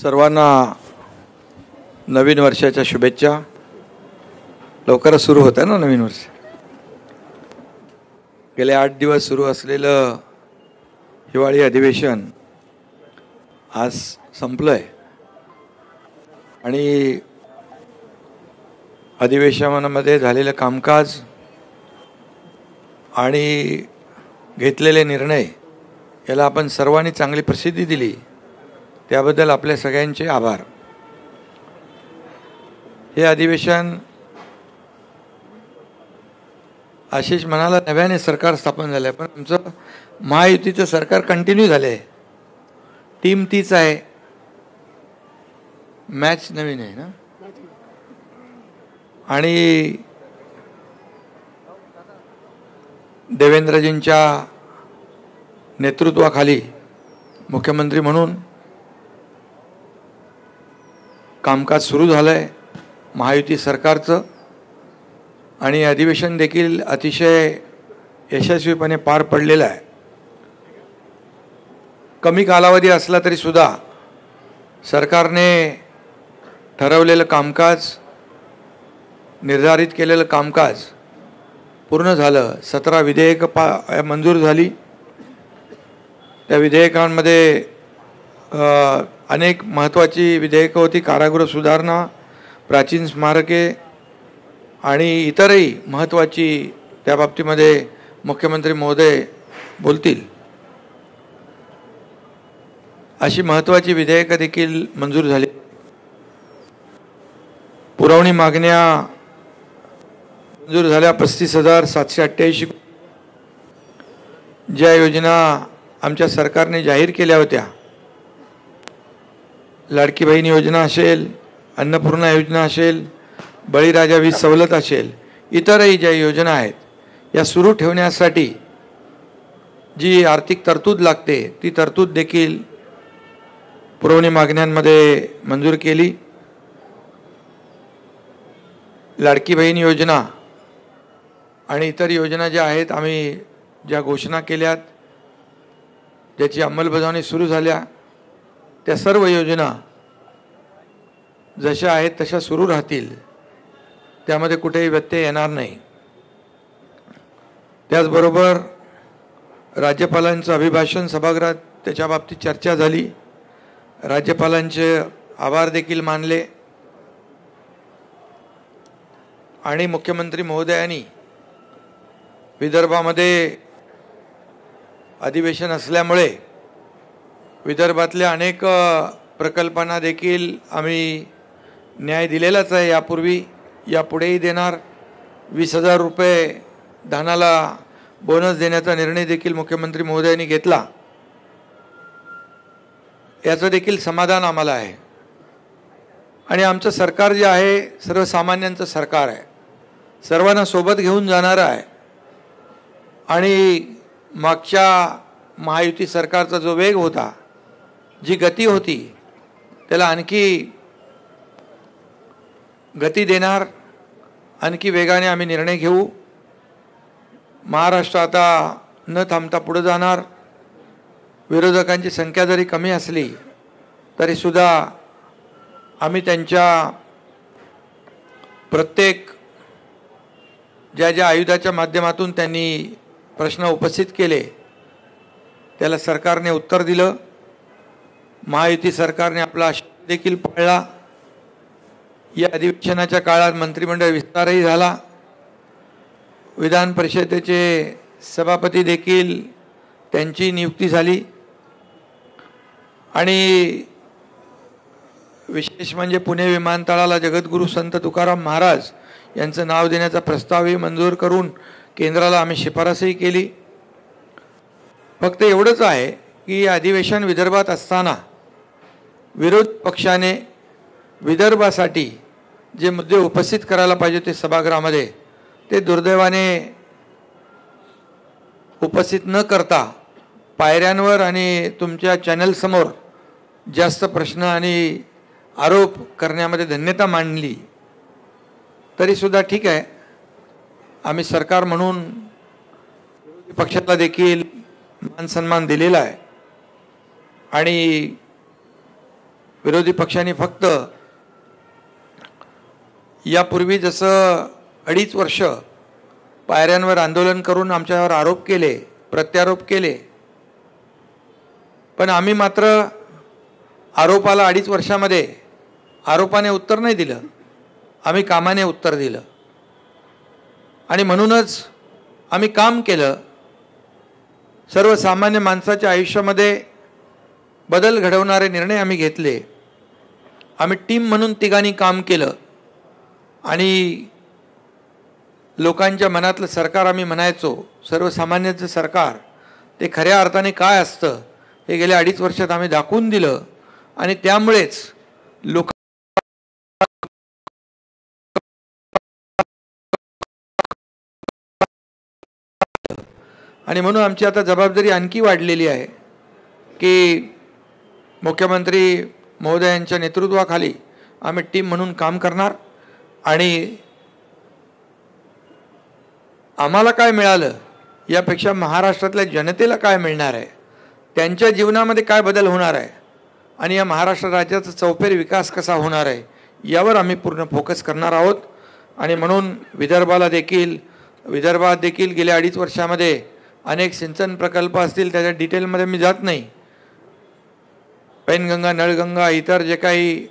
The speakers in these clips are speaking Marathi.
सर्वांना नवीन वर्षाच्या शुभेच्छा। लवकरच सुरू होतं ना नवीन वर्ष। गेले 8 दिवस सुरू असलेलं हिवाळी अधिवेशन आज संपलंय आणि अधिवेशनामध्ये झालेलं कामकाज आणि घेतलेले निर्णय याला आपण सर्वांनी चांगली प्रसिद्धी दिली, त्याबद्दल आपल्या सगळ्यांचे आभार। हे अधिवेशन आशिष म्हणाला नव्याने सरकार स्थापन झालं आहे, पण आमचं महायुतीचं सरकार कंटिन्यू झालं आहे। टीम तीच आहे, मॅच नवीन आहे ना। आणि देवेंद्रजींच्या नेतृत्वाखाली मुख्यमंत्री म्हणून कामकाज सुरू झालंय महायुती सरकारचं, आणि अधिवेशन देखील अतिशय यशस्वीपणे पार पडलेलं आहे। कमी कालावधी असला तरी सुद्धा सरकारने ठरवलेलं कामकाज, निर्धारित केलेलं कामकाज पूर्ण झालं। 17 विधेयकं मंजूर झाली। त्या विधेयकांमध्ये अनेक महत्त्वाची विधेयकं होती। कारागृह सुधारणा, प्राचीन स्मारके आणि इतरही महत्त्वाची, त्या बाबतीमध्ये मुख्यमंत्री महोदय बोलतील, अशी महत्त्वाची विधेयकं देखील मंजूर झाली। पुरवणी मागण्या मंजूर झाल्या 35,788। ज्या योजना आमच्या सरकारने जाहीर केल्या होत्या, लाडकी बहीण योजना असेल, अन्नपूर्णा योजना असेल, बळीराजा वीज सवलत असेल, इतरही ज्या योजना आहेत, या सुरू ठेवण्यासाठी जी आर्थिक तरतूद लागते ती तरतूद देखील पुरवणी मागण्यांमध्ये मंजूर केली। लाडकी बहीण योजना आणि इतर योजना ज्या आहेत, आम्ही ज्या घोषणा केल्यात, ज्याची अंमलबजावणी सुरू झाल्या, त्या सर्व योजना जशा आहेत तशा सुरू राहतील, त्यामध्ये कुठेही व्यत्यय येणार नाही। त्याचबरोबर राज्यपालांचं अभिभाषण सभागृहात, त्याच्या बाबतीत चर्चा झाली। राज्यपालांचे आभार देखील मानले आणि मुख्यमंत्री महोदयांनी विदर्भामध्ये अधिवेशन असल्यामुळे विदर्भातल्या अनेक प्रकल्पांना देखील आम्ही न्याय दिलेलाच आहे। यापूर्वी, यापुढेही देणार। 20,000 रुपये धानाला बोनस देण्याचा निर्णय देखील मुख्यमंत्री महोदयांनी घेतला। याचं देखील समाधान आम्हाला आहे। आणि आमचं सरकार जे आहे, सर्वसामान्यांचं सरकार आहे, सर्वांना सोबत घेऊन जाणारं आहे। आणि मागच्या महायुती सरकारचा जो वेग होता, जी गती होती, त्याला आणखी गती देणार, आणखी वेगाने आम्ही निर्णय घेऊ। महाराष्ट्र आता न थांबता पुढे जाणार। विरोधकांची संख्या जरी कमी असली तरीसुद्धा आम्ही त्यांच्या प्रत्येक ज्या आयुधाच्या माध्यमातून त्यांनी प्रश्न उपस्थित केले, त्याला सरकारने उत्तर दिलं। महायुती सरकारने आपला शब्द देखील पाळला। या अधिवेशनाच्या काळात मंत्रिमंडळ विस्तारही झाला। विधान परिषदेचे सभापती देखील त्यांची नियुक्ती झाली। आणि विशेष म्हणजे पुणे विमानतळाला जगद्गुरू संत तुकाराम महाराज यांचं नाव देण्याचा प्रस्तावही मंजूर करून केंद्राला आम्ही शिफारसही केली। फक्त एवढंच आहे की अधिवेशन विदर्भात असताना विरोध पक्षाने विदर्भासाठी जे मुद्दे उपस्थित करायला पाहिजे ते सभागृहामध्ये, ते दुर्दैवाने उपस्थित न करता पायऱ्यांवर आणि तुमच्या चॅनलसमोर जास्त प्रश्न आणि आरोप करण्यामध्ये धन्यता मांडली। तरीसुद्धा ठीक आहे, आम्ही सरकार म्हणून पक्षाला देखील मान सन्मान दिलेला आहे। आणि विरोधी पक्षांनी फक्त यापूर्वी जसं 2.5 वर्ष पायऱ्यांवर आंदोलन करून आमच्यावर आरोप केले, प्रत्यारोप केले, पण आम्ही मात्र आरोपाला 2.5 वर्षामध्ये आरोपाने उत्तर नाही दिलं, आम्ही कामाने उत्तर दिलं. आणि म्हणूनच आम्ही काम केलं. सर्वसामान्य माणसाच्या आयुष्यामध्ये बदल घडवणारे निर्णय आम्ही घेतले. आम्ही टीम म्हणून तिघांनी काम केलं आणि लोकांच्या मनातलं सरकार आम्ही म्हणायचो, सर्वसामान्यांचं सरकार, ते खऱ्या अर्थाने काय असतं हे गेल्या 2.5 वर्षात आम्ही दाखवून दिलं. आणि त्यामुळेच लोक आणि म्हणून आमची आता जबाबदारी आणखी वाढलेली आहे की मुख्यमंत्री महोदयांच्या नेतृत्वाखाली आम्ही टीम म्हणून काम करणार. आणि आम्हाला काय मिळालं यापेक्षा महाराष्ट्रातल्या जनतेला काय मिळणार आहे, त्यांच्या जीवनामध्ये काय बदल होणार आहे आणि या महाराष्ट्र राज्याचा चौफेर विकास कसा होणार आहे यावर आम्ही पूर्ण फोकस करणार आहोत. आणि म्हणून विदर्भात देखील गेल्या 2.5 वर्षामध्ये अनेक सिंचन प्रकल्प असतील, त्याच्या डिटेलमध्ये मी जात नाही. पैनगंगा, नळगंगा, इतर जे काही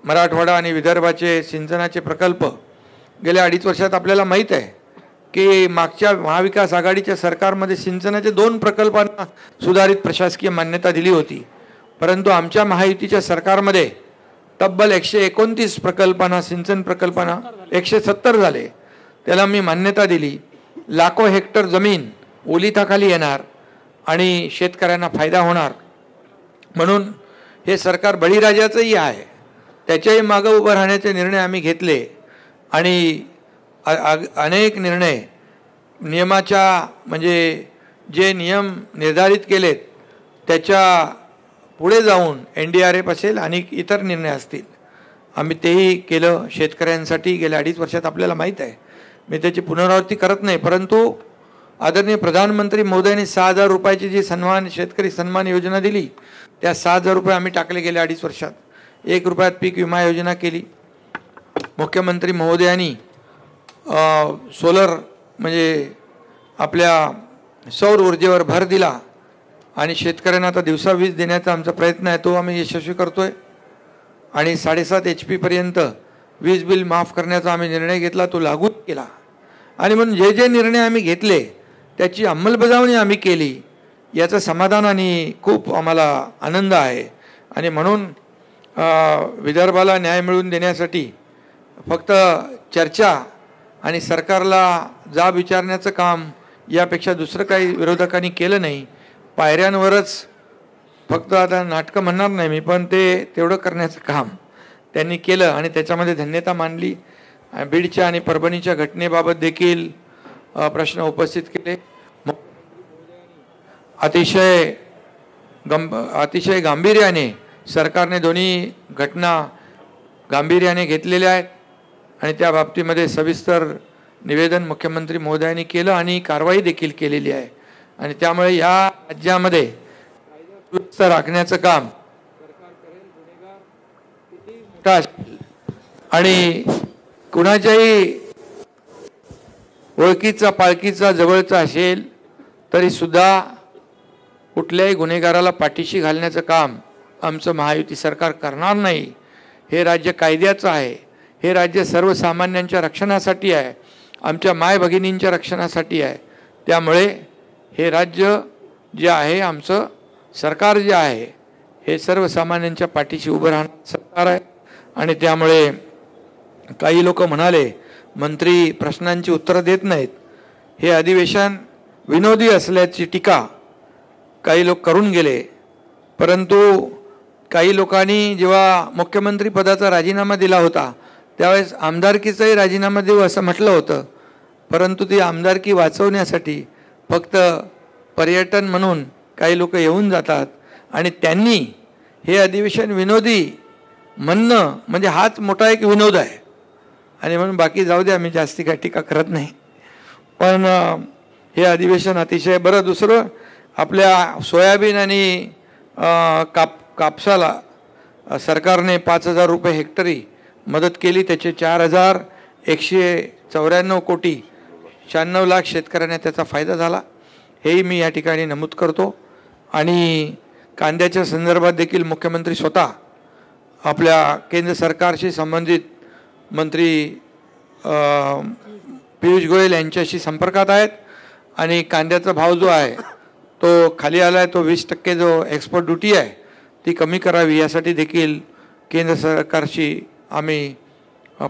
मराठवाडा आणि विदर्भाचे सिंचनाचे प्रकल्प गेल्या 2.5 वर्षात आपल्याला माहीत आहे की मागच्या महाविकास आघाडीच्या सरकारमध्ये सिंचनाचे 2 प्रकल्पांना सुधारित प्रशासकीय मान्यता दिली होती, परंतु आमच्या महायुतीच्या सरकारमध्ये तब्बल 129 प्रकल्पांना, सिंचन प्रकल्पांना 170 झाले, त्याला मी मान्यता दिली. लाखो हेक्टर जमीन ओलिताखाली येणार आणि शेतकऱ्यांना फायदा होणार. म्हणून हे सरकार बळीराजाचंही आहे, त्याच्याही मागं उभं राहण्याचे निर्णय आम्ही घेतले. आणि अनेक निर्णय नियमाच्या म्हणजे जे नियम निर्धारित केलेत त्याच्या पुढे जाऊन NDRF असेल आणि इतर निर्णय असतील, आम्ही तेही केलं शेतकऱ्यांसाठी गेल्या 2.5 वर्षात. आपल्याला माहीत आहे, मी त्याची पुनरावृत्ती करत नाही, परंतु आदरणीय प्रधानमंत्री महोदयांनी 6,000 रुपयाची जी शेतकरी सन्मान योजना दिली, त्या 6,000 रुपये आम्ही टाकले गेल्या 2.5 वर्षात. 1 रुपयात पीक विमा योजना केली. मुख्यमंत्री महोदयांनी सोलर म्हणजे आपल्या सौर ऊर्जेवर भर दिला आणि शेतकऱ्यांना आता दिवसा वीज देण्याचा आमचा प्रयत्न आहे, तो आम्ही यशस्वी करतोय. आणि 7.5 HP पर्यंत वीज बिल माफ करण्याचा आम्ही निर्णय घेतला, तो लागू केला. आणि म्हणून जे निर्णय आम्ही घेतले त्याची अंमलबजावणी आम्ही केली, याचं समाधान आणि खूप आम्हाला आनंद आहे. आणि म्हणून विदर्भाला न्याय मिळवून देण्यासाठी फक्त चर्चा आणि सरकारला जाब विचारण्याचं काम यापेक्षा दुसरं काही विरोधकांनी केलं नाही. पायऱ्यांवरच फक्त आता नाटकं म्हणणार नाही मी, पण ते तेवढं करण्याचं काम त्यांनी केलं आणि त्याच्यामध्ये धन्यता मानली. बीडच्या आणि परभणीच्या घटनेबाबत देखील प्रश्न उपस्थित केले. अतिशय गांभीर्याने सरकारने दोन्ही घटना गांभीर्याने घेतलेल्या आहेत आणि त्या बाबतीमध्ये सविस्तर निवेदन मुख्यमंत्री महोदयांनी केलं आणि कारवाई देखील केलेली आहे. आणि त्यामुळे या राज्यामध्ये सुव्यवस्था राखण्याचं काम सरकार करेल. आणि कुणाच्याही ओळखीचा पाळखीचा जवळचा असेल तरी सुद्धा कुठल्याही गुन्हेगाराला पाठीशी घालण्याचं काम आमचं महायुती सरकार करणार नाही. हे राज्य कायद्याचं आहे, हे राज्य सर्वसामान्यांच्या रक्षणासाठी आहे, आमच्या माय भगिनींच्या रक्षणासाठी आहे. त्यामुळे हे राज्य जे आहे, आमचं सरकार जे आहे, हे सर्वसामान्यांच्या पाठीशी उभं राहणारं सरकार आहे. आणि त्यामुळे काही लोक म्हणाले मंत्री प्रश्नांची उत्तरं देत नाहीत, हे अधिवेशन विनोदी असल्याची टीका काही लोक करून गेले. परंतु काही लोकांनी जेव्हा मुख्यमंत्री पदाचा राजीनामा दिला होता त्यावेळेस आमदारकीचाही राजीनामा देऊ असं म्हटलं होतं, परंतु ती आमदारकी वाचवण्यासाठी फक्त पर्यटन म्हणून काही लोक येऊन जातात आणि त्यांनी हे अधिवेशन विनोदी म्हणणं म्हणजे हाच मोठा एक विनोद आहे. आणि म्हणून बाकी जाऊ द्या, मी जास्ती काही टीका करत नाही. पण हे अधिवेशन अतिशय बरं. दुसरं, आपल्या सोयाबीन आणि कापसाला सरकारने 5,000 रुपये हेक्टरी मदत केली. त्याचे 4,194 कोटी 96 लाख शेतकऱ्यांना त्याचा फायदा झाला, हेही मी या ठिकाणी नमूद करतो. आणि कांद्याच्या संदर्भात देखील मुख्यमंत्री स्वतः आपल्या केंद्र सरकारशी संबंधित मंत्री पियुष गोयल यांच्याशी संपर्कात आहेत आणि कांद्याचा भाव जो आहे तो खाली आला आहे. तो 20% जो एक्सपोर्ट ड्युटी आहे ती कमी करावी यासाठी देखील केंद्र सरकारशी आम्ही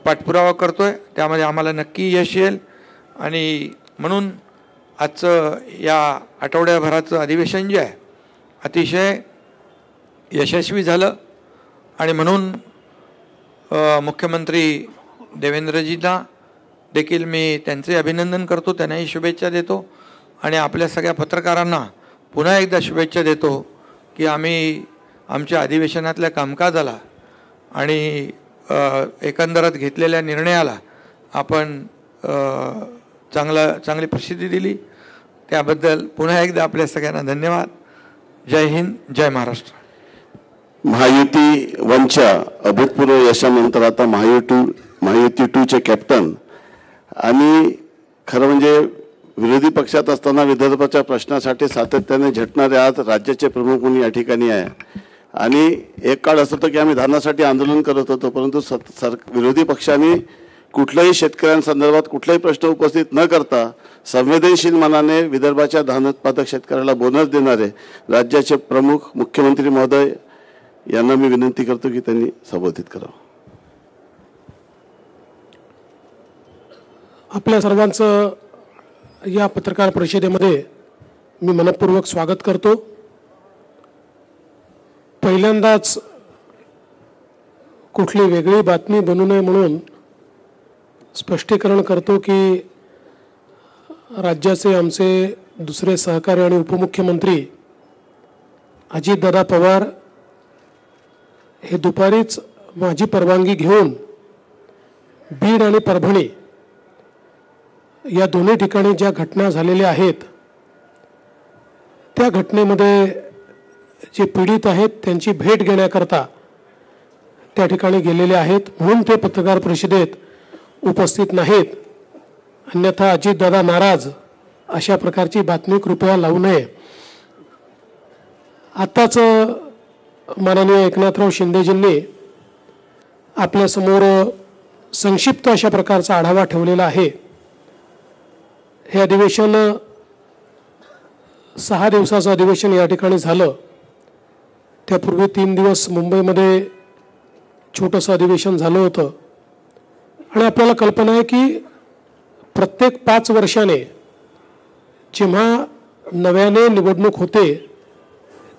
पाठपुरावा करतो आहे. त्यामध्ये आम्हाला नक्की यश येईल. आणि म्हणून आजचं या आठवड्याभराचं अधिवेशन जे आहे अतिशय यशस्वी झालं. आणि म्हणून मुख्यमंत्री देवेंद्रजींना देखील मी त्यांचे अभिनंदन करतो, त्यांनाही शुभेच्छा देतो. आणि आपल्या सगळ्या पत्रकारांना पुन्हा एकदा शुभेच्छा देतो की आम्ही आमच्या अधिवेशनातल्या कामकाजाला आणि एकंदरात घेतलेल्या निर्णयाला आपण चांगली प्रसिद्धी दिली. त्याबद्दल पुन्हा एकदा आपल्या सगळ्यांना धन्यवाद. जय हिंद, जय महाराष्ट्र. महायुती वनच्या अभूतपूर्व यशानंतर आता महायुती 2चे कॅप्टन आणि खरं म्हणजे विरोधी पक्षात असताना विदर्भाच्या प्रश्नासाठी सातत्याने झटणारे आज राज्याचे प्रमुख म्हणून या ठिकाणी आहे. आणि एक काळ असं होतं की आम्ही धानासाठी आंदोलन करत होतो, परंतु विरोधी पक्षांनी कुठल्याही शेतकऱ्यांसंदर्भात कुठलाही प्रश्न उपस्थित न करता संवेदनशील मनाने विदर्भाच्या धान उत्पादक शेतकऱ्याला बोनस देणारे राज्याचे प्रमुख मुख्यमंत्री महोदय यांना मी विनंती करतो की त्यांनी संबोधित करावं. आपल्या सर्वांचं या पत्रकार परिषदेमध्ये मी मनपूर्वक स्वागत करतो. पहिल्यांदाच कुठली वेगळी बातमी बनू नये म्हणून स्पष्टीकरण करतो की राज्याचे आमचे दुसरे सहकारी आणि उपमुख्यमंत्री अजितदादा पवार हे दुपारीच माझी परवानगी घेऊन बीड आणि परभणी या दोन्ही ठिकाणी ज्या घटना झालेल्या आहेत त्या घटनेमध्ये जे पीडित आहेत त्यांची भेट घेण्याकरता त्या ठिकाणी गेलेले आहेत, म्हणून ते पत्रकार परिषदेत उपस्थित नाहीत. अन्यथा अजितदादा नाराज अशा प्रकारची बातमी कृपया लावू नये. आत्ताच माननीय एकनाथराव शिंदेजींनी आपल्यासमोर संक्षिप्त अशा प्रकारचा आढावा ठेवलेला आहे. हे अधिवेशन 6 दिवसाचं अधिवेशन या ठिकाणी झालं. त्यापूर्वी 3 दिवस मुंबईमध्ये छोटंसं अधिवेशन झालं होतं. आणि आपल्याला कल्पना आहे की प्रत्येक 5 वर्षाने जेव्हा नव्याने निवडणूक होते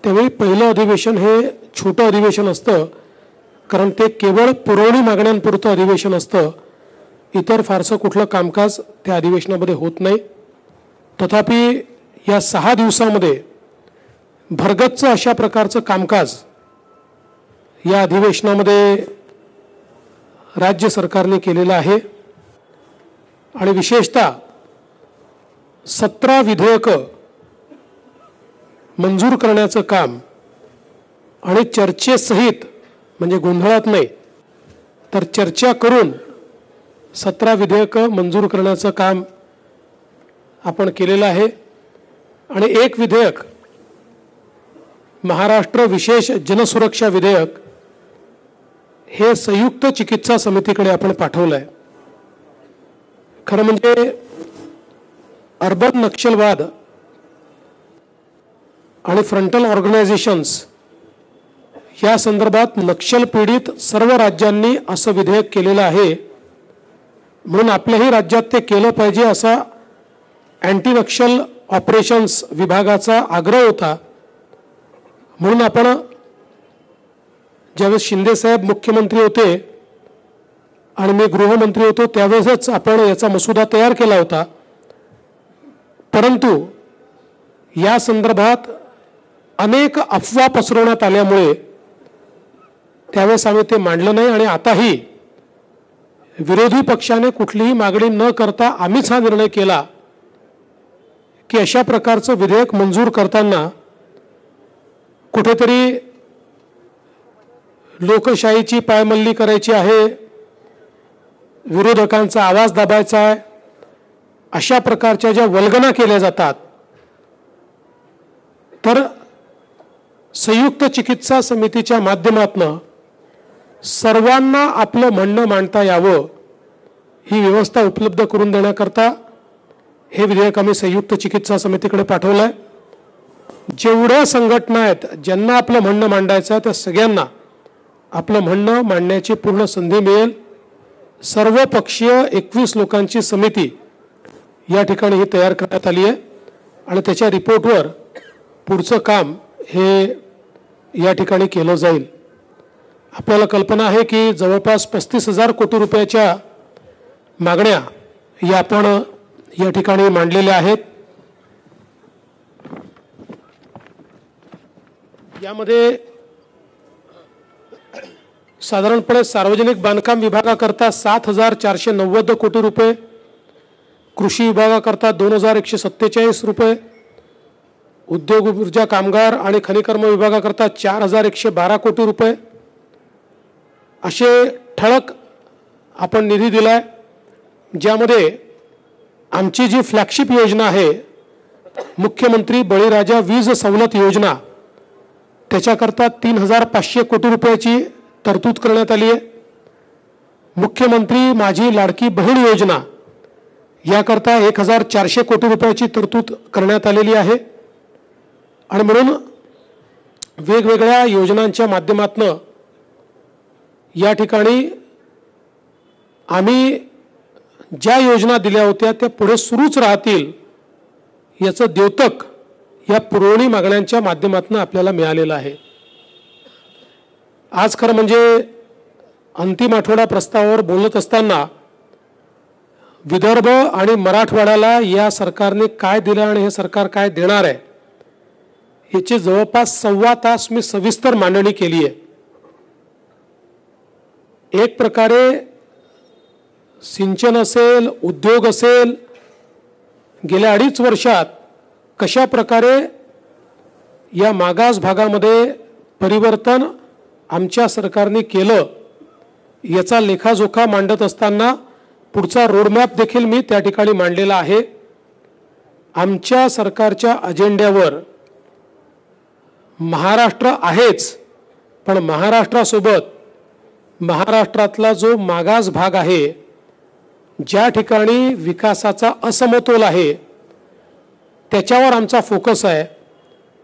त्यावेळी पहिलं अधिवेशन हे छोटं अधिवेशन असतं, कारण ते केवळ पुरवणी मागण्यांपुरतं अधिवेशन असतं. इतर फारसं कुठलं कामकाज त्या अधिवेशनामध्ये होत नाही. तथापि या 6 दिवसामध्ये भरगच्च अशा प्रकारचं कामकाज या अधिवेशनामध्ये राज्य सरकारने केलेलं आहे. आणि विशेषतः 17 विधेयकं मंजूर करण्याचं काम आणि चर्चेसहित, म्हणजे गोंधळात नाही तर चर्चा करून 17 विधेयकं मंजूर करण्याचं काम आपण केलेलं आहे. आणि एक विधेयक महाराष्ट्र विशेष जनसुरक्षा विधेयक हे संयुक्त चिकित्सा समितीकडे आपण पाठवलं आहे. खरं म्हणजे अर्बन नक्षलवाद आणि फ्रंटल ऑर्गनायझेशन्स या संदर्भात नक्षल पीडित सर्व राज्यांनी असं विधेयक केलेलं आहे, म्हणून आपल्याही राज्यात ते केलं पाहिजे असा अँटी नक्षल ऑपरेशन्स विभागाचा आग्रह होता. म्हणून आपण ज्यावेळेस शिंदेसाहेब मुख्यमंत्री होते आणि मी गृहमंत्री होतो त्यावेळेसच आपण याचा मसुदा तयार केला होता. परंतु या संदर्भात अनेक अफवा पसरवण्यात आल्यामुळे त्यावेळेस आम्ही ते मांडलं नाही. आणि आताही विरोधी पक्षाने कुठलीही मागणी न करता आम्हीच हा निर्णय केला की अशा प्रकारचं विधेयक मंजूर करताना कुठेतरी लोकशाहीची पायमल्ली करायची आहे, विरोधकांचा आवाज दाबायचा आहे, अशा प्रकारच्या ज्या वल्गना केल्या जातात, तर संयुक्त चिकित्सा समितीच्या माध्यमातून सर्वांना आपलं म्हणणं मांडता यावं ही व्यवस्था उपलब्ध करून देण्याकरता हे विधेयक आम्ही संयुक्त चिकित्सा समितीकडे पाठवलं आहे. जेवढ्या संघटना आहेत ज्यांना आपलं म्हणणं मांडायचं आहे त्या सगळ्यांना आपलं म्हणणं मांडण्याची पूर्ण संधी मिळेल. सर्वपक्षीय 21 लोकांची समिती या ठिकाणी ही तयार करण्यात आली आहे आणि त्याच्या रिपोर्टवर पुढचं काम हे या ठिकाणी केलं जाईल. आपल्याला कल्पना आहे की जवळपास 35,000 कोटी रुपयाच्या मागण्या या आपण या ठिकाणी मांडलेल्या आहेत. यामध्ये साधारणपणे सार्वजनिक बांधकाम विभागाकरता 7,490 कोटी रुपये, कृषी विभागाकरता 2,147 रुपये, उद्योग ऊर्जा कामगार आणि खनिकर्म विभागाकरता 4,112 कोटी रुपये असे ठळक आपण निधी दिलाय. ज्यामध्ये आमची जी फ्लॅगशिप योजना आहे मुख्यमंत्री बळीराजा वीज सवलत योजना त्याच्याकरता 3,500 कोटी रुपयाची तरतूद करण्यात आली आहे. मुख्यमंत्री माझी लाडकी बहीण योजना याकरता 1,400 कोटी रुपयाची तरतूद करण्यात आलेली आहे. आणि म्हणून वेगवेगळ्या योजनांच्या माध्यमातून या ठिकाणी आम्ही ज्या योजना दिल्या होत्या त्या पुढे सुरूच राहतील याचं द्योतक या पुरवणी मागण्यांच्या माध्यमातून आपल्याला मिळालेलं आहे. आज खरं म्हणजे अंतिम आठवडा प्रस्तावावर बोलत असताना विदर्भ आणि मराठवाड्याला या सरकारने काय दिलं आणि हे सरकार काय देणार आहे याची जवळपास 1.25 तास मी सविस्तर मांडणी केली आहे. एक प्रकारे सिंचन असेल, उद्योग असेल, गेल्या 2.5 वर्षात कशा प्रकारे या मागास भागामध्ये परिवर्तन आमच्या सरकारने केलं याचा लेखाजोखा मांडत असताना पुढचा रोडमॅप देखील मी त्या ठिकाणी मांडलेला आहे. आमच्या सरकारच्या अजेंड्यावर महाराष्ट्र आहेच, पण महाराष्ट्रासोबत महाराष्ट्रातला जो मागास भाग आहे, ज्या ठिकाणी विकासाचा असमतोल आहे त्याच्यावर आमचा फोकस आहे.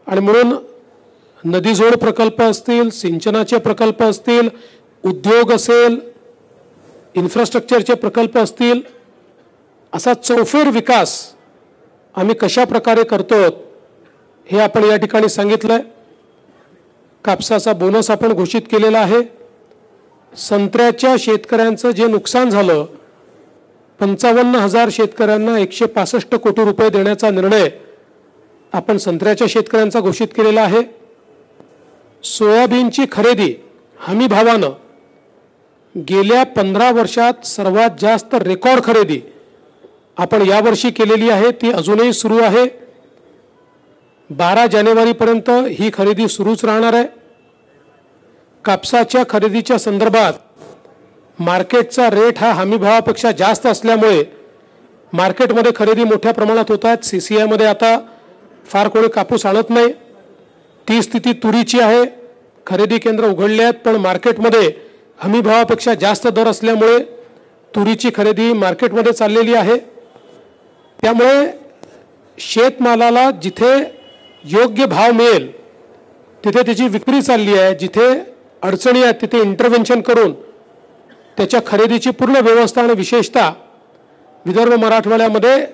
आणि म्हणून नदीजोड प्रकल्प असतील, सिंचनाचे प्रकल्प असतील, उद्योग असेल, इन्फ्रास्ट्रक्चरचे प्रकल्प असतील, असा चौफेर विकास आम्ही कशा प्रकारे करतो हे आपण या ठिकाणी सांगितलंय. कापसाचा बोनस आपण घोषित केलेला आहे. संत्र्याच्या शेतकऱ्यांचं जे नुकसान झालं 55,000 शेतकऱ्यांना 165 कोटी रुपये देण्याचा निर्णय आपण संत्र्याच्या शेतकऱ्यांचा घोषित केलेला आहे. सोयाबीनची खरेदी हमी भावानं गेल्या 15 वर्षात सर्वात जास्त रेकॉर्ड खरेदी आपण यावर्षी केलेली आहे. ती अजूनही सुरू आहे. 12 जानेवारीपर्यंत ही खरेदी सुरूच राहणार आहे. कापसाच्या खरेदीच्या संदर्भात मार्केटचा रेट हा हमी भावापेक्षा जास्त असल्यामुळे मार्केटमध्ये खरेदी मोठ्या प्रमाणात होत आहेत. CCI मध्ये आता फार कोणी कापूस आणत नाही. ती स्थिती तुरीची आहे. खरेदी केंद्र उघडले आहेत, पण मार्केटमध्ये हमी भावापेक्षा जास्त दर असल्यामुळे तुरीची खरेदी मार्केटमध्ये चाललेली आहे. त्यामुळे शेतमालाला जिथे योग्य भाव मिळेल तिथे त्याची विक्री चालली आहे. जिथे अडचणी आहेत तिथे इंटरव्हेन्शन करून त्याच्या खरेदीची पूर्ण व्यवस्था आणि विशेषतः विदर्भ मराठवाड्यामध्ये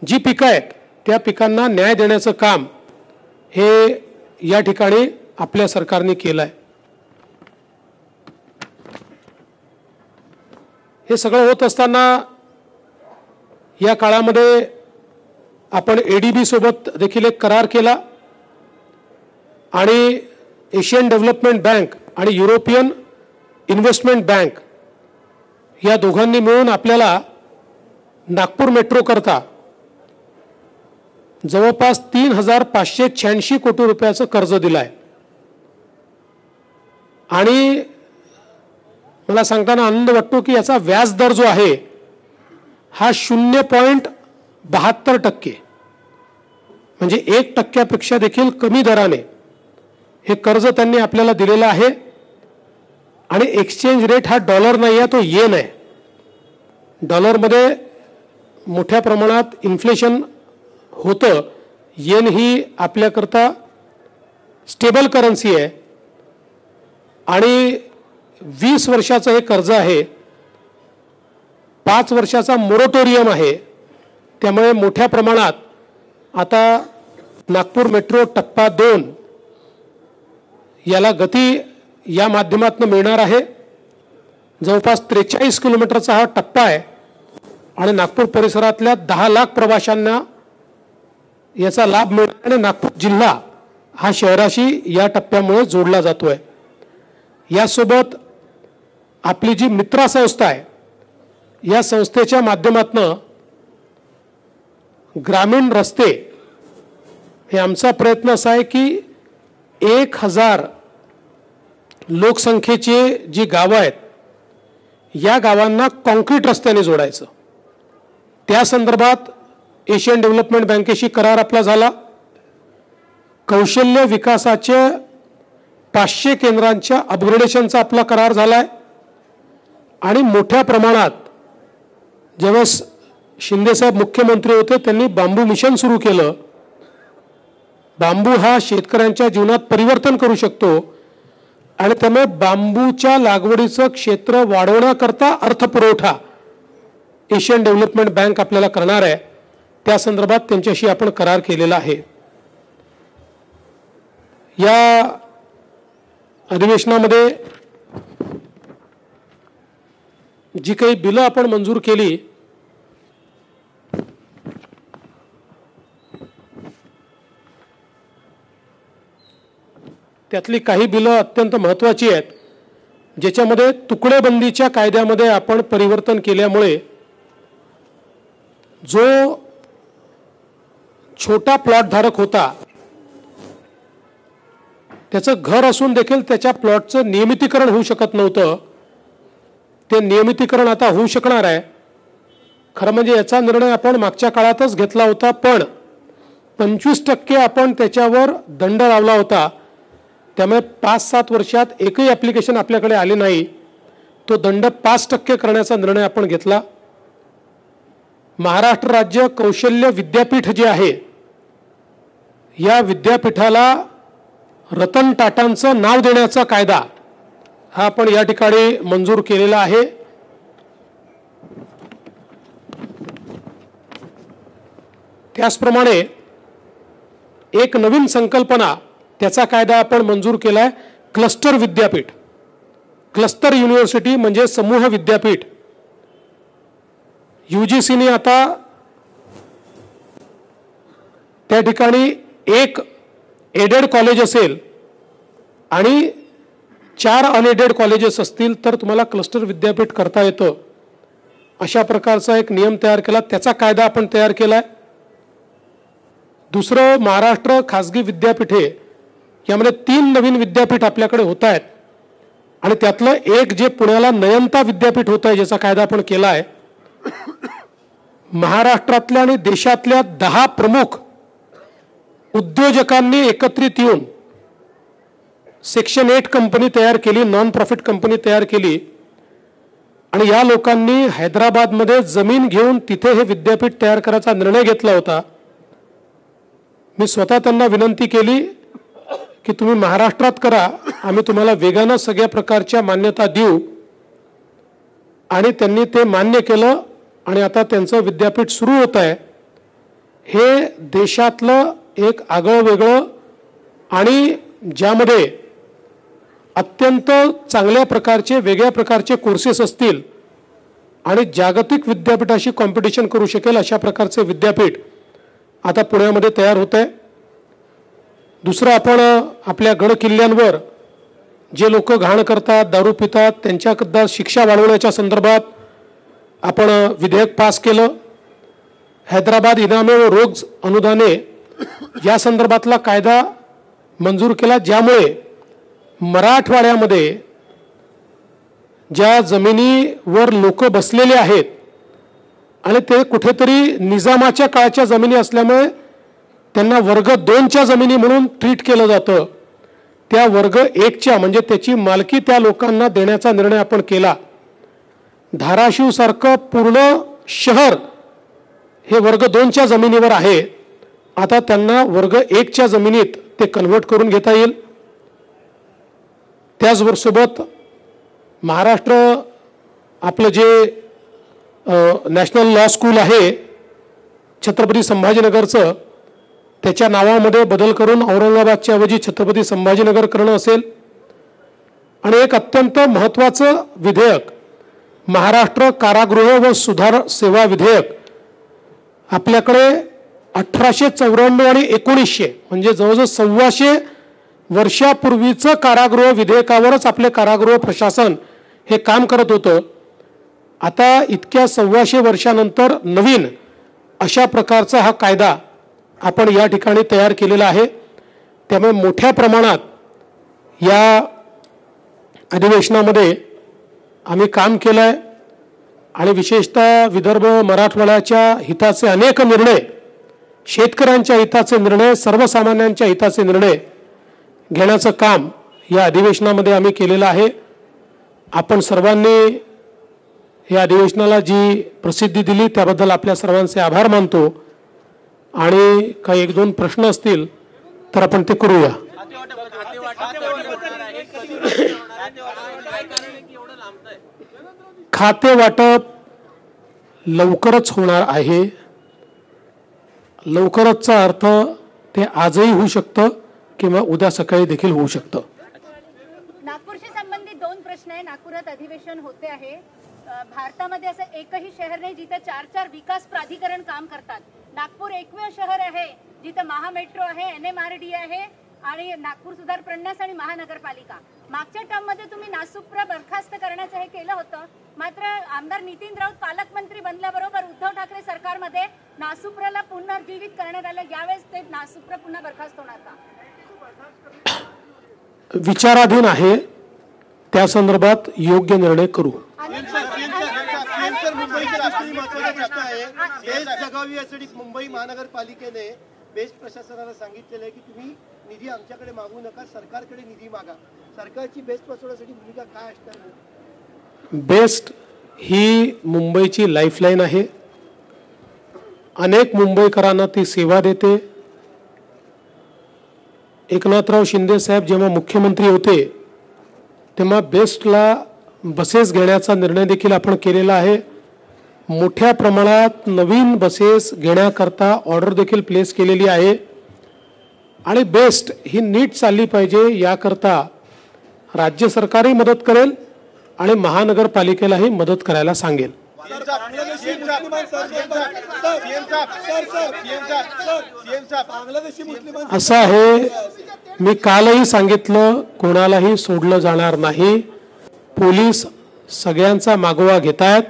जी पिकं आहेत त्या पिकांना न्याय देण्याचं काम हे या ठिकाणी आपल्या सरकारने केलं आहे. हे सगळं होत असताना या काळामध्ये आपण ADB सोबत देखील एक करार केला आणि एशियन डेव्हलपमेंट बँक आणि युरोपियन इन्व्हेस्टमेंट बँक या दोघांनी मिळून आपल्याला नागपूर मेट्रो करता जवळपास 3,586 कोटी रुपयाचं कर्ज दिलं आहे. आणि मला सांगताना आनंद वाटतो की याचा व्याजदर जो आहे हा 0.72%, म्हणजे 1% देखील कमी दराने हे कर्ज त्यांनी आपल्याला दिलेलं आहे. आणि एक्सचेंज रेट हा डॉलर नाही आहे, तो येन आहे. डॉलरमध्ये मोठ्या प्रमाणात इन्फ्लेशन होतं. येन ही आपल्याकरता स्टेबल करन्सी आहे आणि 20 वर्षाचं हे कर्ज आहे. 5 वर्षाचा मोरटोरियम आहे. त्यामुळे मोठ्या प्रमाणात आता नागपूर मेट्रो टप्पा 2 याला गती या माध्यमातून मिळणार आहे. जवळपास 43 किलोमीटरचा हा टप्पा आहे आणि नागपूर परिसरातल्या 10 लाख प्रवाशांना याचा लाभ मिळणार आणि नागपूर जिल्हा हा शहराशी या टप्प्यामुळे जोडला जातोय. यासोबत आपली जी मित्रा संस्था आहे या संस्थेच्या माध्यमातून ग्रामीण रस्ते हे आमचा प्रयत्न असा आहे की 1000 लोकसंख्येची जी गावं आहेत या गावांना कॉन्क्रीट रस्त्याने जोडायचं. त्या संदर्भात एशियन डेव्हलपमेंट बँकेशी करार आपला झाला. कौशल्य विकासाच्या 500 केंद्रांच्या अपग्रेडेशनचा आपला करार झाला आहे. आणि मोठ्या प्रमाणात जेव्हा शिंदेसाहेब मुख्यमंत्री होते त्यांनी बांबू मिशन सुरू केलं. बांबू हा शेतकऱ्यांच्या जीवनात परिवर्तन करू शकतो आणि त्यामुळे बांबूच्या लागवडीचं क्षेत्र वाढवण्याकरता अर्थपुरवठा एशियन डेव्हलपमेंट बँक आपल्याला करणार आहे. त्या संदर्भात त्यांच्याशी आपण करार केलेला आहे. या अधिवेशनामध्ये जी काही बिलं आपण मंजूर केली त्यातली काही बिलं अत्यंत महत्त्वाची आहेत, ज्याच्यामध्ये तुकडेबंदीच्या कायद्यामध्ये आपण परिवर्तन केल्यामुळे जो छोटा प्लॉट धारक होता त्याचं घर असून देखील त्याच्या प्लॉटचं नियमितीकरण होऊ शकत नव्हतं, ते नियमितीकरण आता होऊ शकणार आहे. खरं म्हणजे याचा निर्णय आपण मागच्या काळातच घेतला होता, पण 25% आपण त्याच्यावर दंड लावला होता. त्यामुळे 5-7 वर्षात एकही ॲप्लिकेशन आपल्याकडे आले नाही. तो दंड 5% करण्याचा निर्णय आपण घेतला. महाराष्ट्र राज्य कौशल्य विद्यापीठ जे आहे या विद्यापीठाला रतन टाटांचं नाव देण्याचा कायदा हा आपण या ठिकाणी मंजूर केलेला आहे. त्याचप्रमाणे एक नवीन संकल्पना त्याचा कायदा आपण मंजूर केलाय, क्लस्टर विद्यापीठ. क्लस्टर युनिव्हर्सिटी म्हणजे समूह विद्यापीठ. UGCने आता त्या ठिकाणी एक एडेड कॉलेज असेल आणि 4 अनएडेड कॉलेजेस असतील तर तुम्हाला क्लस्टर विद्यापीठ करता येतं, अशा प्रकारचा एक नियम तयार केला. त्याचा कायदा आपण तयार केलाय. दुसरं, महाराष्ट्र खाजगी विद्यापीठे यामध्ये 3 नवीन विद्यापीठ आपल्याकडे होत आहेत आणि त्यातलं एक जे पुण्याला नयनता विद्यापीठ होत आहे ज्याचा कायदा आपण केला आहे. महाराष्ट्रातल्या आणि देशातल्या 10 प्रमुख उद्योजकांनी एकत्रित येऊन सेक्शन 8 कंपनी तयार केली, नॉन प्रॉफिट कंपनी तयार केली आणि या लोकांनी हैदराबादमध्ये जमीन घेऊन तिथे हे विद्यापीठ तयार करायचा निर्णय घेतला होता. मी स्वतः त्यांना विनंती केली की तुम्ही महाराष्ट्रात करा, आम्ही तुम्हाला वेगानं सगळ्या प्रकारच्या मान्यता देऊ आणि त्यांनी ते मान्य केलं आणि आता त्यांचं विद्यापीठ सुरू होत आहे. हे देशातलं एक आगळं वेगळं आणि ज्यामध्ये अत्यंत चांगल्या प्रकारचे वेगळ्या प्रकारचे कोर्सेस असतील आणि जागतिक विद्यापीठाशी कॉम्पिटिशन करू शकेल अशा प्रकारचे विद्यापीठ आता पुण्यामध्ये तयार होत आहे. दुसरं, आपण आपल्या गड किल्ल्यांवर जे लोक घाण करतात, दारू पितात, त्यांच्याकरता शिक्षा वाढवण्याच्या संदर्भात आपण विधेयक पास केलं. हैदराबाद इनामे व रोज अनुदाने या संदर्भातला कायदा मंजूर केला, ज्यामुळे मराठवाड्यामध्ये ज्या जमिनीवर लोक बसलेले आहेत आणि ते कुठेतरी निजामाच्या काळाच्या जमिनी असल्यामुळे त्यांना वर्ग 2च्या जमिनी म्हणून ट्रीट केलं जातं, त्या वर्ग 1च्या म्हणजे त्याची मालकी त्या लोकांना देण्याचा निर्णय आपण केला. धाराशिवसारखं पूर्ण शहर हे वर्ग 2च्या जमिनीवर आहे. आता त्यांना वर्ग 1च्या जमिनीत ते कन्व्हर्ट करून घेता येईल. त्याचबरोबर महाराष्ट्र आपलं जे नॅशनल लॉ स्कूल आहे छत्रपती संभाजीनगरचं, त्याच्या नावामध्ये बदल करून औरंगाबादच्या ऐवजी छत्रपती संभाजीनगर करणं असेल. आणि एक अत्यंत महत्त्वाचं विधेयक महाराष्ट्र कारागृह व सुधार सेवा विधेयक आपल्याकडे 1894 आणि 1900 म्हणजे जवळजवळ 125 वर्षापूर्वीचं कारागृह विधेयकावरच आपले कारागृह प्रशासन हे काम करत होतं. आता इतक्या 125 वर्षानंतर नवीन अशा प्रकारचा हा कायदा आपण या ठिकाणी तयार केलेला आहे. त्यामुळे मोठ्या प्रमाणात या अधिवेशनामध्ये आम्ही काम केलं आहे आणि विशेषतः विदर्भ मराठवाड्याच्या हिताचे अनेक निर्णय, शेतकऱ्यांच्या हिताचे निर्णय, सर्वसामान्यांच्या हिताचे निर्णय घेण्याचं काम या अधिवेशनामध्ये आम्ही केलेलं आहे. आपण सर्वांनी या अधिवेशनाला जी प्रसिद्धी दिली त्याबद्दल आपल्या सर्वांचे आभार मानतो. आणि काही 1-2 प्रश्न असतील तर आपण ते करूया. खाते वाटप लवकरच होणार आहे. लवकरचचा अर्थ ते आजही होऊ शकतं किंवा उद्या सकाळी देखील होऊ शकतं. नागपूरशी संबंधित 2 प्रश्न आहे. नागपुरात अधिवेशन होते आहे. भारतामध्ये असं एकही शहर नाही जिथे 4-4 विकास प्राधिकरण काम करतात. नागपूर एकमेव शहर आहे जिथे महामेट्रो आहे, NMRD आहे आणि नागपूर सुधार प्रन्यास आणि महानगरपालिका. मागच्या टर्म मध्ये तुम्ही नासुप्र बरखास्त करण्याचं हे केलं होतं. मात्र आमदार नितीन राऊत पालकमंत्री बनल्याबरोबर उद्धव ठाकरे सरकारमध्ये नासुप्रला पुनर्जीवित करण्यात आलं. यावेळेस ते नासुप्र पुन्हा बरखास्त होणार का? विचाराधीन आहे, त्या संदर्भात योग्य निर्णय करू. मुंबई महानगरपालिकेने बेस्ट प्रशासनाला सांगितलेलं आहे की तुम्ही निधी आमच्याकडे मागू नका, सरकारकडे निधी मागा. सरकारची बेस्ट वाचवण्यासाठी भूमिका काय असणार? बेस्ट ही मुंबईची लाईफलाईन आहे. अनेक मुंबईकरांना ती सेवा देते. एकनाथराव शिंदे साहेब जेव्हा मुख्यमंत्री होते तेव्हा बेस्टला बसेस घेण्याचा निर्णय देखील आपण केलेला आहे. मोठ्या प्रमाणात नवीन बसेस घेण्याकरता ऑर्डर देखील प्लेस केलेली आहे. आणि बेस्ट ही नीट चालली पाहिजे याकरता राज्य सरकारही मदत करेल आणि महानगरपालिकेलाही मदत करायला सांगेल. असं आहे, मी कालही सांगितलं, कोणालाही सोडलं जाणार नाही. पोलीस सगळ्यांचा मागोवा घेत आहेत,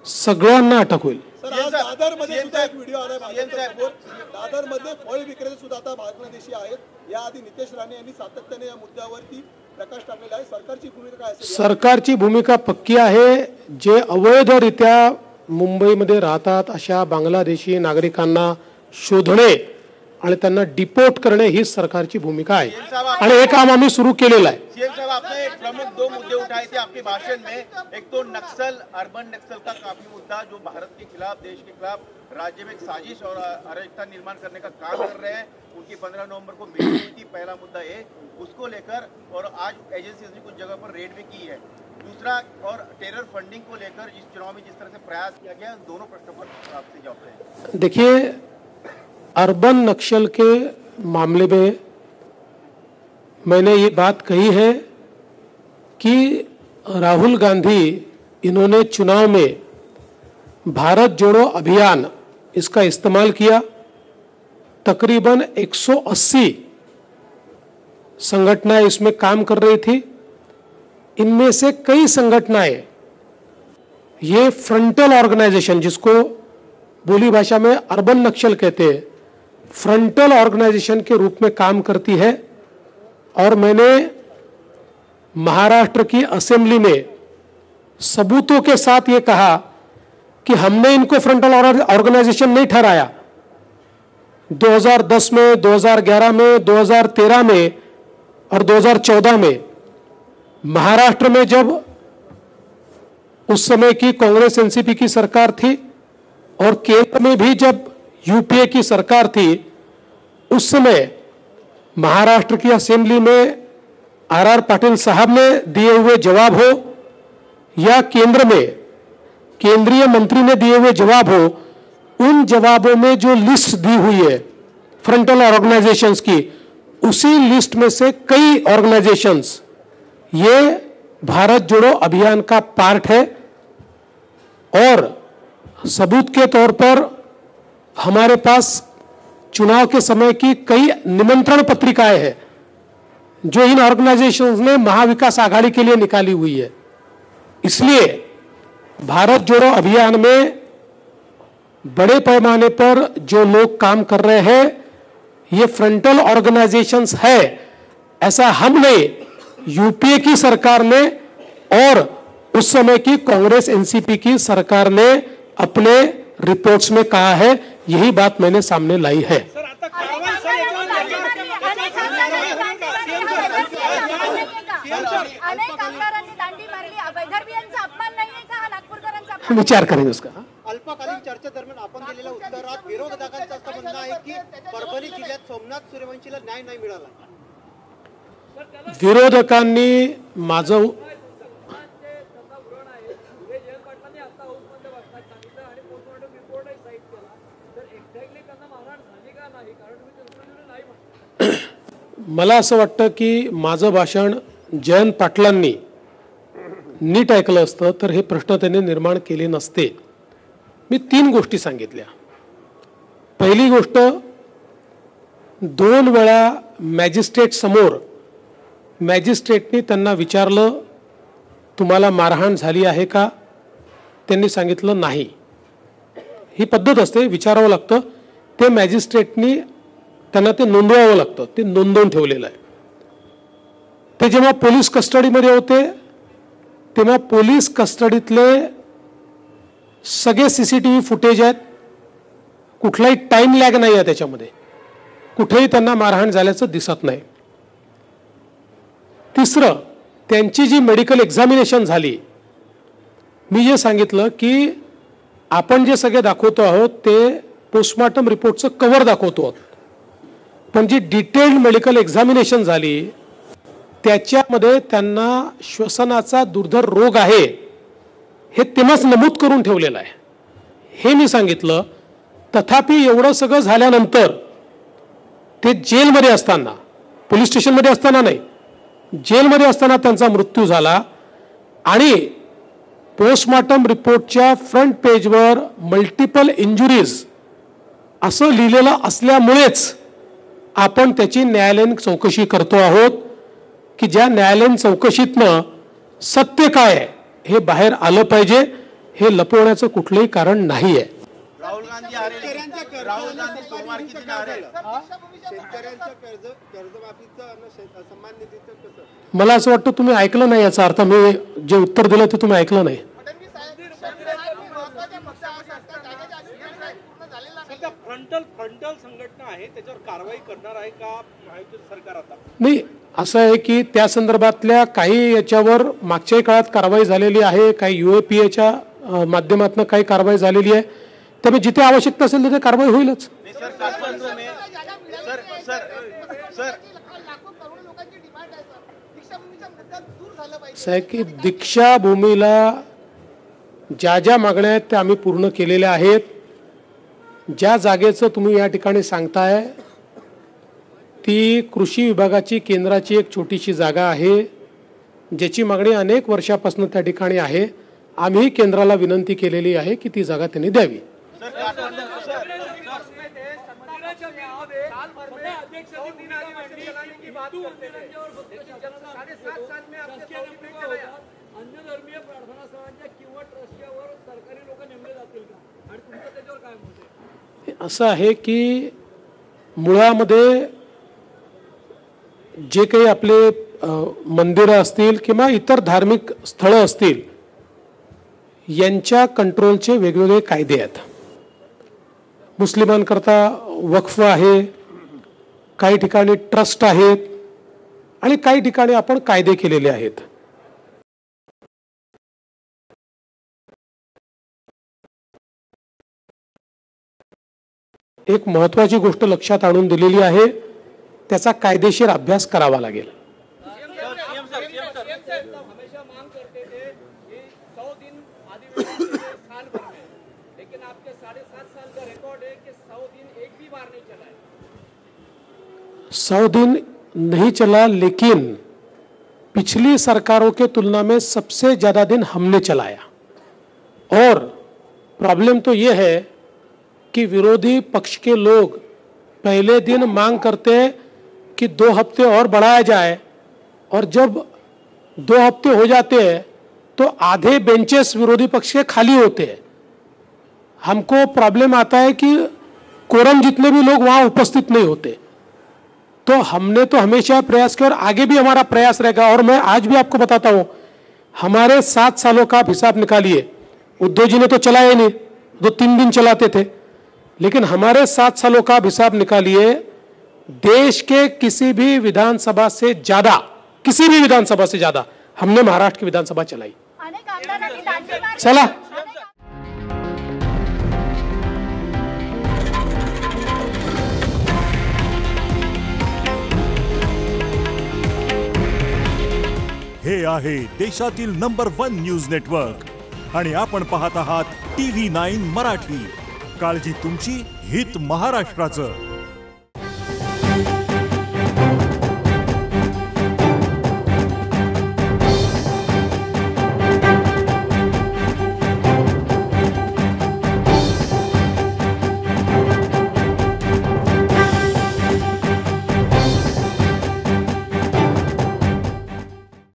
सगळ्यांना अटक होईल. दादरमध्ये सुद्धा एक व्हिडिओ आलाय भाजपवर. दादरमध्ये फळ विक्रेते सुद्धा आता बांगलादेशी आहेत. याआधी नितेश राणे यांनी सातत्याने या मुद्द्यावरती प्रकाश टाकलेला आहे. सरकारची भूमिका काय असेल? सरकारची भूमिका पक्की आहे. जे अवैधरित्या मुंबईमध्ये राहतात अशा बांगलादेशी नागरिकांना शोधणे आणि त्यांना डिपोर्ट करणे ही सरकारची भूमिका आहे आणि हे काम आम्ही सुरू केलेलं आहे. सीएम साहब, आपने एक प्रमुख 2 मुद्दे उठाए थे आपके भाषण में. एक तो नक्सल, अर्बन नक्सल का काफी मुद्दा जो भारत के खिलाफ, देश के खिलाफ राज्य में एक साजिश और अराजकता निर्माण करने का काम कर रहे हैं. उनकी 15 नवंबर को मीटिंग हुई थी. पहला मुद्दा ये, उसको लेकर, और आज एजेंसीज ने कुछ जगह पर रेड भी की है. दूसरा, और टेरर फंडिंग को लेकर इस चुनाव में जिस तरह से प्रयास किया गया, दोनों प्रश्नों पर आपसे जवाब दें. देखिए, अर्बन नक्सल के मामले में मैंने ये बात कही है कि राहुल गांधी इन्होंने चुनाव में भारत जोड़ो अभियान इसका इस्तेमाल किया. तकरीबन 180 संगठनाएं इसमें काम कर रही थी. इनमें से कई संगठनाएं ये फ्रंटल ऑर्गेनाइजेशन, जिसको बोली भाषा में अर्बन नक्सल कहते हैं, फ्रंटल ऑर्गेनाइजेशन के रूप में काम करती है. और मैंने महाराष्ट्र की असेंबली में सबूतों के साथ ये कहा कि हमने इनको फ्रंटल ऑर्गेनाइजेशन नहीं ठहराया। 2010 में, 2011 में, 2013 में और 2014 में महाराष्ट्र में जब उस समय की कांग्रेस एनसीपी की सरकार थी और केंद्र में भी जब यूपीए की सरकार थी, उस समय महाराष्ट्र की असेंबली में आर पाटिल साहब ने दिए हुए जवाब हो या केंद्र में केंद्रीय मंत्री ने दिए हुए जवाब हो, उन जवाबों में जो लिस्ट दी हुई है फ्रंटल ऑर्गेनाइजेशंस की, उसी लिस्ट में से कई ऑर्गेनाइजेशंस ये भारत जोड़ो अभियान का पार्ट है। और सबूत के तौर पर हमारे पास चुनाव के समय की कई निमंत्रण पत्रिकाएं हैं जो इन ऑर्गेनाइजेशंस ने महाविकास आघाड़ी के लिए निकाली हुई है। इसलिए भारत जोड़ो अभियान में बड़े पैमाने पर जो लोग काम कर रहे हैं ये फ्रंटल ऑर्गेनाइजेशंस है, ऐसा हमने यूपीए की सरकार ने और उस समय की कांग्रेस एनसीपी की सरकार ने अपने रिपोर्ट्स में कहा है। यही बात मैंने सामने लाई है। विचार करेंगे उसका। अल्पकालीन चर्चेदरम्यान आपण दिलेल्या उत्तरात विरोधकांचं असं म्हणणं आहे की परभणी जिल्ह्यात सोमनाथ सूर्यवंशीला न्याय नाही मिळाला। विरोधकांनी माझं मला असं वाटतं की माझं भाषण जयंत पाटलांनी नीट ऐकलं असतं तर हे प्रश्न त्यांनी निर्माण केले नसते। मी 3 गोष्टी सांगितल्या। पहिली गोष्ट, 2 वेळा मॅजिस्ट्रेट समोर मॅजिस्ट्रेटनी त्यांना विचारलं तुम्हाला मारहाण झाली आहे का, त्यांनी सांगितलं नाही। ही पद्धत असते, विचारावं लागतं, ते मॅजिस्ट्रेटनी त्यांना ते नोंदवावं लागतं, ते नोंदवून ठेवलेलं आहे। ते जेव्हा पोलीस कस्टडीमध्ये होते तेव्हा पोलीस कस्टडीतले सगळे सीसीटीव्ही फुटेज आहेत, कुठलाही टाइम लॅग नाही आहे त्याच्यामध्ये, कुठेही त्यांना मारहाण झाल्याचं दिसत नाही। तिसरं, त्यांची जी मेडिकल एक्झामिनेशन झाली, मी जे सांगितलं की आपण जे सगळे दाखवतो आहोत ते पोस्टमॉर्टम रिपोर्टचं कव्हर दाखवतो आहोत, पण जी डिटेल्ड मेडिकल एक्झामिनेशन झाली त्याच्यामध्ये त्यांना श्वसनाचा दुर्धर रोग आहे हे तेव्हाच नमूद करून ठेवलेलं आहे, हे मी सांगितलं। तथापि एवढं सगळं झाल्यानंतर ते जेलमध्ये असताना, पोलीस स्टेशनमध्ये असताना नाही, जेलमध्ये असताना त्यांचा मृत्यू झाला आणि पोस्टमॉर्टम रिपोर्टच्या फ्रंट पेजवर मल्टिपल इंजुरीज असं लिहिलेलं असल्यामुळेच आपण त्याची न्यायालयीन चौकशी करतो आहोत की ज्या न्यायालयीन चौकशीतनं सत्य काय आहे हे बाहेर आलं पाहिजे, हे लपवण्याचं कुठलंही कारण नाही आहे। राहुल गांधी सोमवार की दिन आ रहे हैं। शेतकऱ्यांच्या कर्जमाफीचं आणि सन्मान निधीचं कसं? मला असं वाटतं तुम्ही ऐकलं नाही, याचा अर्थ मी जे उत्तर दिलं ते तुम्ही ऐकलं नाही। फ्रंटल संघटना आहे त्याच्यावर कारवाई करणार आहे का महायुती सरकार? आता नाही, असं आहे की त्या संदर्भातल्या काही याच्यावर मागच्या काळात कारवाई झालेली आहे, काही यूएपीएच्या माध्यमातून काही कारवाई झालेली आहे, त्यामुळे जिथे आवश्यकता असेल तिथे कारवाई होईलच। सर की दीक्षाभूमीला ज्या ज्या मागण्या आहेत त्या आम्ही पूर्ण केलेल्या आहेत। ज्या जागेचं तुम्ही या ठिकाणी सांगताय ती कृषी विभागाची केंद्राची एक छोटीशी जागा आहे, ज्याची मागणी अनेक वर्षापासून त्या ठिकाणी आहे। आम्ही केंद्राला विनंती केलेली आहे की ती जागा त्यांनी द्यावी। असं आहे की मुळामध्ये जे काही आपले मंदिरं असतील किंवा इतर धार्मिक स्थळं असतील यांच्या कंट्रोलचे वेगवेगळे कायदे आहेत. मुस्लिमांकरता वक्फ आहे, काही ठिकाणी ट्रस्ट आहेत आणि काही ठिकाणी आपण कायदे केलेले आहेत. एक महत्त्वाची गोष्ट लक्षात आणून दिलेली आहे, त्याचा कायदेशीर अभ्यास करावा लागेल. हमेशा मांग करते थे कि 100 दिन अधिवेशन साल भर में, लेकिन आपके 7.5 साल का रिकॉर्ड है कि 100 दिन एक भी बार नहीं चला है. 100 दिन नहीं चला, लेकिन पिछली सरकारों के तुलना में सबसे ज्यादा दिन हमने चलाया. और प्रॉब्लम तो ये है कि विरोधी पक्ष के लोग पहले दिन मांग करते हैं कि 2 हफ्ते और बढ़ाया जाए, और जब 2 हफ्ते हो जाते हैं तो आधे बेंचेस विरोधी पक्ष के खाली होते हैं. हमको प्रॉब्लम आता है कि कोरम जितने भी लोग वहाँ उपस्थित नहीं होते. तो हमने तो हमेशा प्रयास किया और आगे भी हमारा प्रयास रहेगा. और मैं आज भी आपको बताता हूँ, हमारे 7 सालों का आप हिसाब निकालिए. उद्धव जी ने तो चलाया नहीं, 2-3 दिन चलाते थे, लेकिन हमारे 7 सालों का हिसाब निकालिए. देश के किसी भी विधानसभा से ज्यादा, किसी भी विधानसभा से ज्यादा हमने महाराष्ट्र की विधानसभा चलाई. अनेक आमदारांनी दांडी मारली. चला. हे आहे देशातील नंबर 1 न्यूज नेटवर्क आणि आपण पाहत आहात TV9 मराठी. काळजी तुमची, हित महाराष्ट्राचं.